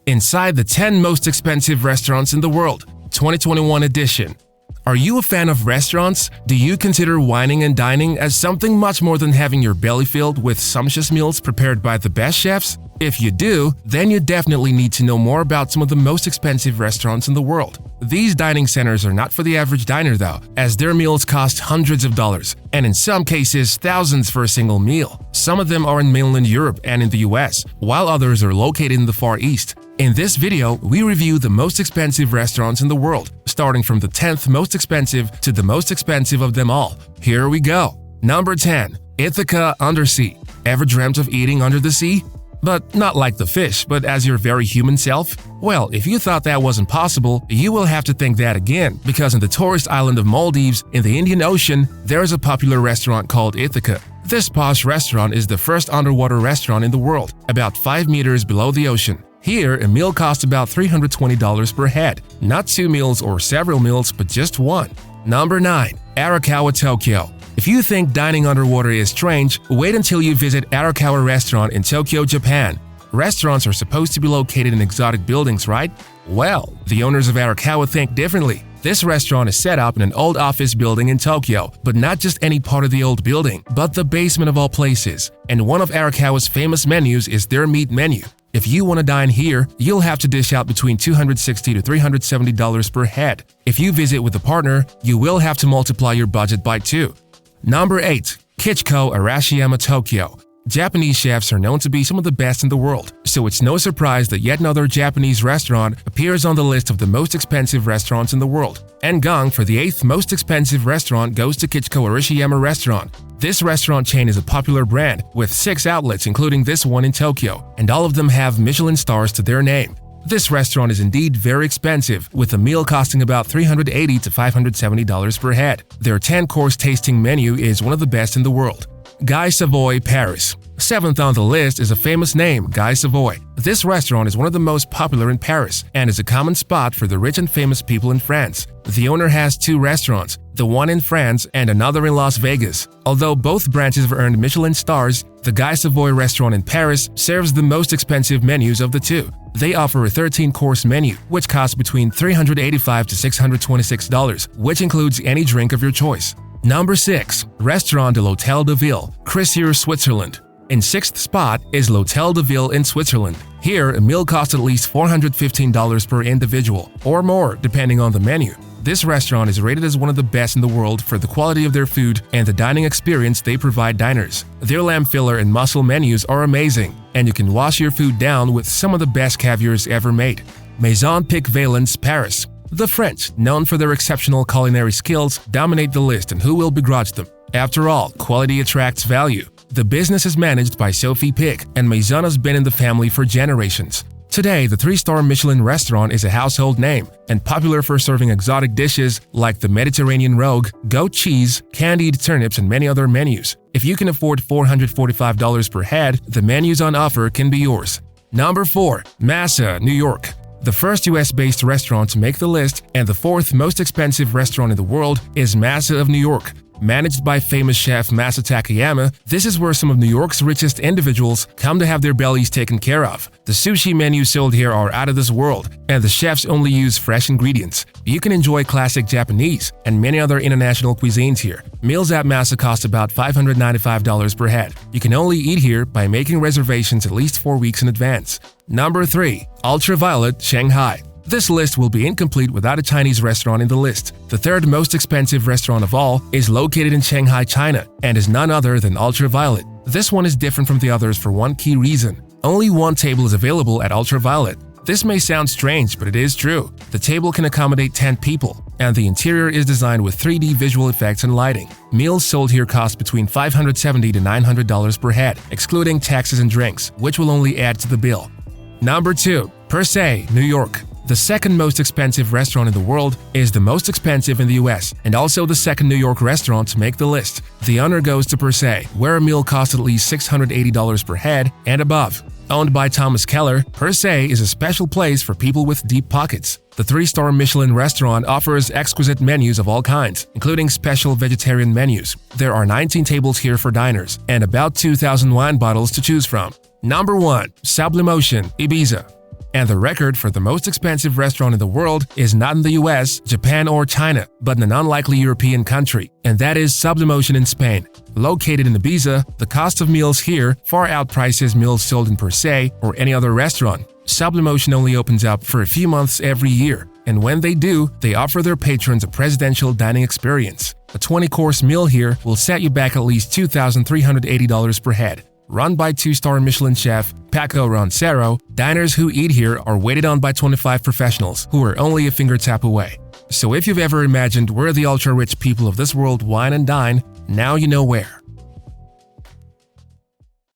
Inside the 10 most expensive restaurants in the world, 2021 edition. Are you a fan of restaurants? Do you consider wining and dining as something much more than having your belly filled with sumptuous meals prepared by the best chefs? If you do, then you definitely need to know more about some of the most expensive restaurants in the world. These dining centers are not for the average diner though, as their meals cost hundreds of dollars, and in some cases thousands for a single meal. Some of them are in mainland Europe and in the US, while others are located in the Far East. In this video, we review the most expensive restaurants in the world, starting from the 10th most expensive to the most expensive of them all. Here we go. Number 10. Ithaca Undersea. Ever dreamt of eating under the sea? But not like the fish, but as your very human self? Well, if you thought that wasn't possible, you will have to think that again, because in the tourist island of Maldives in the Indian Ocean, there is a popular restaurant called Ithaca. This posh restaurant is the first underwater restaurant in the world, about 5 meters below the ocean. Here, a meal costs about $320 per head. Not 2 meals or several meals, but just one. Number 9. Arakawa, Tokyo. If you think dining underwater is strange, wait until you visit Arakawa Restaurant in Tokyo, Japan. Restaurants are supposed to be located in exotic buildings, right? Well, the owners of Arakawa think differently. This restaurant is set up in an old office building in Tokyo, but not just any part of the old building, but the basement of all places. And one of Arakawa's famous menus is their meat menu. If you want to dine here, you'll have to dish out between $260 to $370 per head. If you visit with a partner, you will have to multiply your budget by 2. Number 8. Kichiko Arashiyama, Tokyo. Japanese chefs are known to be some of the best in the world, so it's no surprise that yet another Japanese restaurant appears on the list of the most expensive restaurants in the world. And gong for the 8th most expensive restaurant goes to Kichiko Arashiyama Restaurant. This restaurant chain is a popular brand, with 6 outlets including this one in Tokyo, and all of them have Michelin stars to their name. This restaurant is indeed very expensive, with a meal costing about $380 to $570 per head. Their 10-course tasting menu is one of the best in the world. Guy Savoy, Paris. 7th on the list is a famous name, Guy Savoy. This restaurant is one of the most popular in Paris and is a common spot for the rich and famous people in France. The owner has 2 restaurants, the one in France and another in Las Vegas. Although both branches have earned Michelin stars, the Guy Savoy restaurant in Paris serves the most expensive menus of the 2. They offer a 13-course menu, which costs between $385 to $626, which includes any drink of your choice. Number 6. Restaurant de l'Hôtel de Ville, Crisier, Switzerland. In 6th spot is L'Hôtel de Ville in Switzerland. Here, a meal costs at least $415 per individual, or more depending on the menu. This restaurant is rated as one of the best in the world for the quality of their food and the dining experience they provide diners. Their lamb filler and mussel menus are amazing, and you can wash your food down with some of the best caviars ever made. Maison Pic Valence, Paris. The French, known for their exceptional culinary skills, dominate the list, and who will begrudge them? After all, quality attracts value. The business is managed by Sophie Pic, and Maison has been in the family for generations. Today, the 3-star Michelin restaurant is a household name and popular for serving exotic dishes like the Mediterranean rogue, goat cheese, candied turnips, and many other menus. If you can afford $445 per head, the menus on offer can be yours. Number 4. Massa, New York. The first US-based restaurant to make the list and the 4th most expensive restaurant in the world is Massa of New York. Managed by famous chef Masa Takayama, this is where some of New York's richest individuals come to have their bellies taken care of. The sushi menus sold here are out of this world, and the chefs only use fresh ingredients. You can enjoy classic Japanese and many other international cuisines here. Meals at Masa cost about $595 per head. You can only eat here by making reservations at least 4 weeks in advance. Number 3. Ultraviolet, Shanghai. This list will be incomplete without a Chinese restaurant in the list. The 3rd most expensive restaurant of all is located in Shanghai, China, and is none other than Ultraviolet. This one is different from the others for one key reason. Only one table is available at Ultraviolet. This may sound strange, but it is true. The table can accommodate 10 people, and the interior is designed with 3D visual effects and lighting. Meals sold here cost between $570 to $900 per head, excluding taxes and drinks, which will only add to the bill. Number 2. Per Se, New York. The 2nd most expensive restaurant in the world is the most expensive in the US and also the 2nd New York restaurant to make the list. The honor goes to Per Se, where a meal costs at least $680 per head and above. Owned by Thomas Keller, Per Se is a special place for people with deep pockets. The 3-star Michelin restaurant offers exquisite menus of all kinds, including special vegetarian menus. There are 19 tables here for diners and about 2,000 wine bottles to choose from. Number 1. Sublimotion, Ibiza. And the record for the most expensive restaurant in the world is not in the US, Japan, or China, but in an unlikely European country, and that is Sublumotion in Spain. Located in Ibiza, the cost of meals here far outprices meals sold in Per Se or any other restaurant. Sublumotion only opens up for a few months every year, and when they do, they offer their patrons a presidential dining experience. A 20-course meal here will set you back at least $2,380 per head. Run by 2-star Michelin chef Paco Roncero, diners who eat here are waited on by 25 professionals who are only a finger tap away. So if you've ever imagined where the ultra-rich people of this world wine and dine, now you know where.